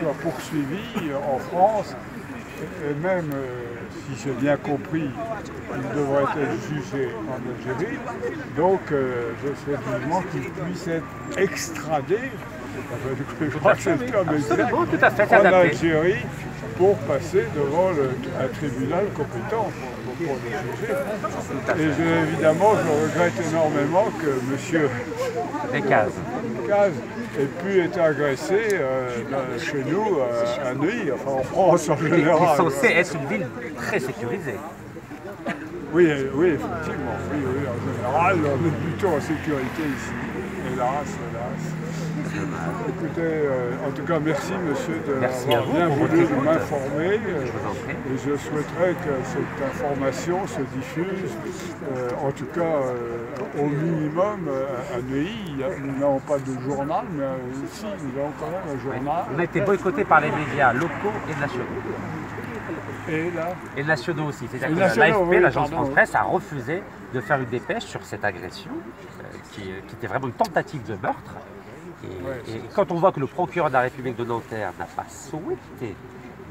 soit poursuivi en France, et même, si j'ai bien compris, il devrait être jugé en Algérie. Donc, je souhaite vivement qu'il puisse être extradé, je crois que c'est le terme exact, en Algérie, pour passer devant un tribunal compétent pour le juger. Et évidemment, je regrette énormément que M. Decazes ait pu être agressé chez nous à Neuilly, enfin en France en général. Qui est censé être une ville très sécurisée. Oui, effectivement. Oui, en général, on est plutôt en sécurité ici. Hélas. Écoutez, en tout cas, merci monsieur d'avoir bien voulu m'informer. Et je souhaiterais que cette information se diffuse, en tout cas au minimum à Neuilly. Nous n'avons pas de journal, mais ici nous avons quand même un journal. On a été boycotté par les médias locaux et nationaux. Et nationaux aussi. C'est-à-dire que l'AFP, l'agence France-Presse, a refusé de faire une dépêche sur cette agression, qui était vraiment une tentative de meurtre. Et quand on voit que le procureur de la République de Nanterre n'a pas souhaité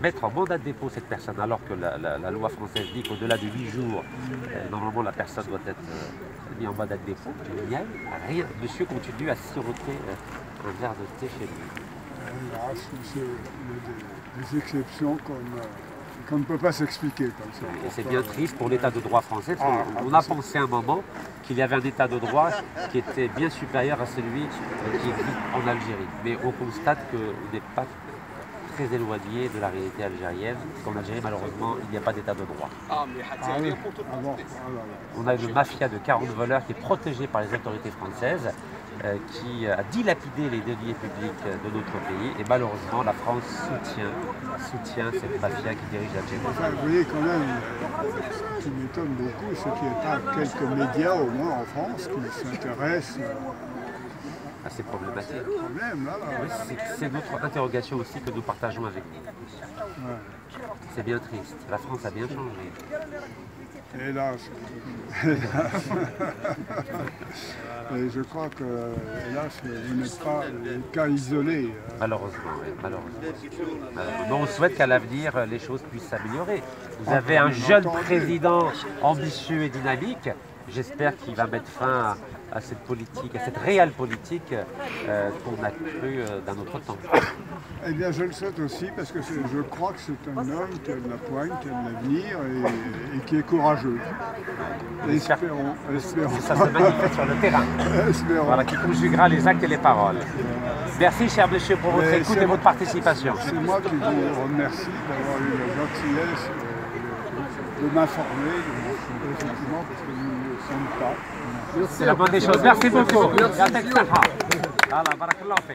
mettre en mandat de dépôt cette personne, alors que la loi française dit qu'au-delà de 8 jours, normalement la personne doit être mise en mandat de dépôt, il n'y a rien. Monsieur continue à siroter un verre de thé chez lui. C'est des exceptions qu'on ne peut pas s'expliquer comme ça. Et c'est bien triste pour l'état de droit français, parce qu'on a pensé un moment qu'il y avait un état de droit qui était bien supérieur à celui qui existe en Algérie. Mais on constate qu'on n'est pas très éloigné de la réalité algérienne, parce qu'en Algérie, malheureusement, il n'y a pas d'état de droit. On a une mafia de 40 voleurs qui est protégée par les autorités françaises, qui a dilapidé les deniers publics de notre pays, et malheureusement la France soutient cette mafia qui dirige l'Algérie. Enfin, vous voyez quand même, ce qui m'étonne beaucoup, c'est qu'il n'y ait pas quelques médias au moins en France qui s'intéressent à ces problématiques. Oui, c'est notre interrogation aussi que nous partageons avec vous. Ouais. C'est bien triste, la France a bien changé. Hélas. Et je crois que, hélas, vous n'êtes pas le cas isolé. Malheureusement, oui, malheureusement. On souhaite qu'à l'avenir, les choses puissent s'améliorer. Vous avez un jeune président ambitieux et dynamique. J'espère qu'il va mettre fin à cette politique, à cette réelle politique qu'on a cru d'un autre temps. Eh bien, je le souhaite aussi parce que je crois que c'est un homme qui a de la poigne, qui a de l'avenir et qui est courageux. Espérons. Ça se manifeste sur le terrain. Voilà, qui conjuguera les actes et les paroles. Merci, cher monsieur, pour votre écoute et votre participation. C'est moi qui vous remercie d'avoir eu la gentillesse de m'informer, effectivement, parce que nous ne le sommes pas. C'est la bonne des choses. Merci beaucoup.